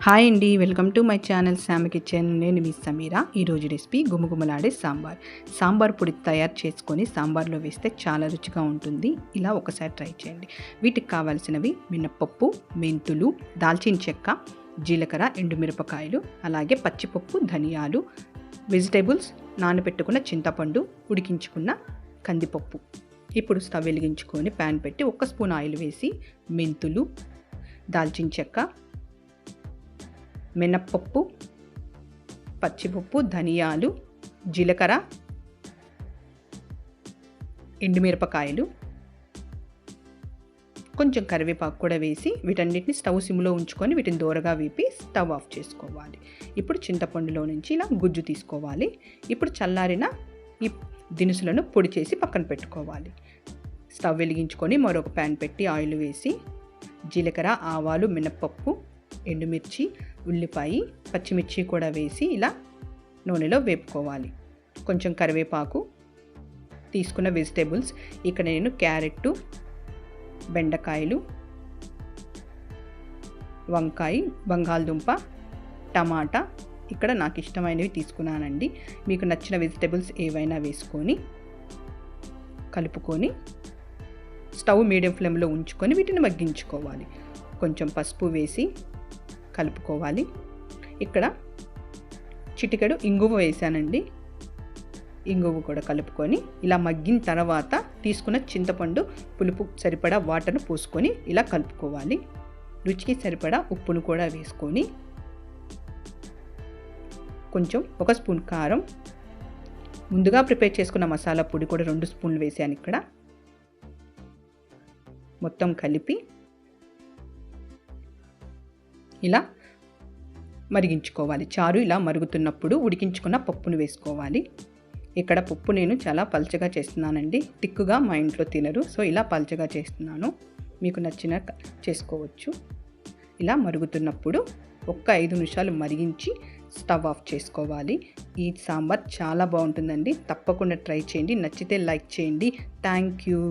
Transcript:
Hi అండి, welcome to my channel Shami kitchen. నేను మీ సమీరా. ఈరోజు రెసిపీ గుమగుమలాడే సాంబార్ పొడి తయారు చేసుకొని సాంబార్లో వేస్తే చాలా రుచిగా ఉంటుంది. ఇలా ఒకసారి ట్రై చేయండి. వీటికి కావాల్సినవి మినప్పప్పు, మెంతులు, దాల్చిన చెక్క, జీలకర్ర, ఎండుమిరపకాయలు, అలాగే పచ్చిపప్పు, ధనియాలు, వెజిటేబుల్స్, నానబెట్టుకున్న చింతపండు, ఉడికించుకున్న కందిపప్పు. ఇప్పుడు స్టవ్ వెలిగించుకొని ప్యాన్ పెట్టి 1 స్పూన్ ఆయిల్ వేసి మెంతులు, దాల్చిన చెక్క, మినప్పప్పు, పచ్చిపప్పు, ధనియాలు, జీలకర్ర, ఎండుమిరపకాయలు, కొంచెం కరివేపాకు కూడా వేసి వీటన్నిటిని స్టవ్ సిమ్లో ఉంచుకొని వీటిని దూరగా వేపి స్టవ్ ఆఫ్ చేసుకోవాలి. ఇప్పుడు చింతపండులో నుంచి ఇలా గుజ్జు తీసుకోవాలి. ఇప్పుడు చల్లారిన ఈ దినుసులను పొడి చేసి పక్కన పెట్టుకోవాలి. స్టవ్ వెలిగించుకొని మరొక ప్యాన్ పెట్టి ఆయిల్ వేసి జీలకర్ర, ఆవాలు, మినప్పప్పు, ఎండుమిర్చి, ఉల్లిపాయ, పచ్చిమిర్చి కూడా వేసి ఇలా నూనెలో వేపుకోవాలి. కొంచెం కరివేపాకు, తీసుకున్న వెజిటేబుల్స్ ఇక్కడ నేను క్యారెట్, బెండకాయలు, వంకాయ, బంగాళదుంప, టమాటా ఇక్కడ నాకు ఇష్టమైనవి తీసుకున్నానండి. మీకు నచ్చిన వెజిటేబుల్స్ ఏవైనా వేసుకొని కలుపుకొని స్టవ్ మీడియం ఫ్లేమ్లో ఉంచుకొని వీటిని మగ్గించుకోవాలి. కొంచెం పసుపు వేసి కలుపుకోవాలి. ఇక్కడ చిటికెడు ఇంగువ వేసానండి. ఇంగువ కూడా కలుపుకొని ఇలా మగ్గిన తర్వాత తీసుకున్న చింతపండు పులుపు సరిపడా వాటర్ను పోసుకొని ఇలా కలుపుకోవాలి. రుచికి సరిపడా ఉప్పును కూడా వేసుకొని కొంచెం 1 స్పూన్ కారం, ముందుగా ప్రిపేర్ చేసుకున్న మసాలా పొడి కూడా 2 స్పూన్లు వేసాను. ఇక్కడ మొత్తం కలిపి ఇలా మరిగించుకోవాలి. చారు ఇలా మరుగుతున్నప్పుడు ఉడికించుకున్న పప్పును వేసుకోవాలి. ఇక్కడ పప్పు నేను చాలా పల్చగా చేస్తున్నానండి. తిక్కుగా మా ఇంట్లో తినరు, సో ఇలా పల్చగా చేస్తున్నాను. మీకు నచ్చిన చేసుకోవచ్చు. ఇలా మరుగుతున్నప్పుడు 5 నిమిషాలు మరిగించి స్టవ్ ఆఫ్ చేసుకోవాలి. ఈ సాంబార్ చాలా బాగుంటుందండి. తప్పకుండా ట్రై చేయండి. నచ్చితే లైక్ చేయండి. Thank you.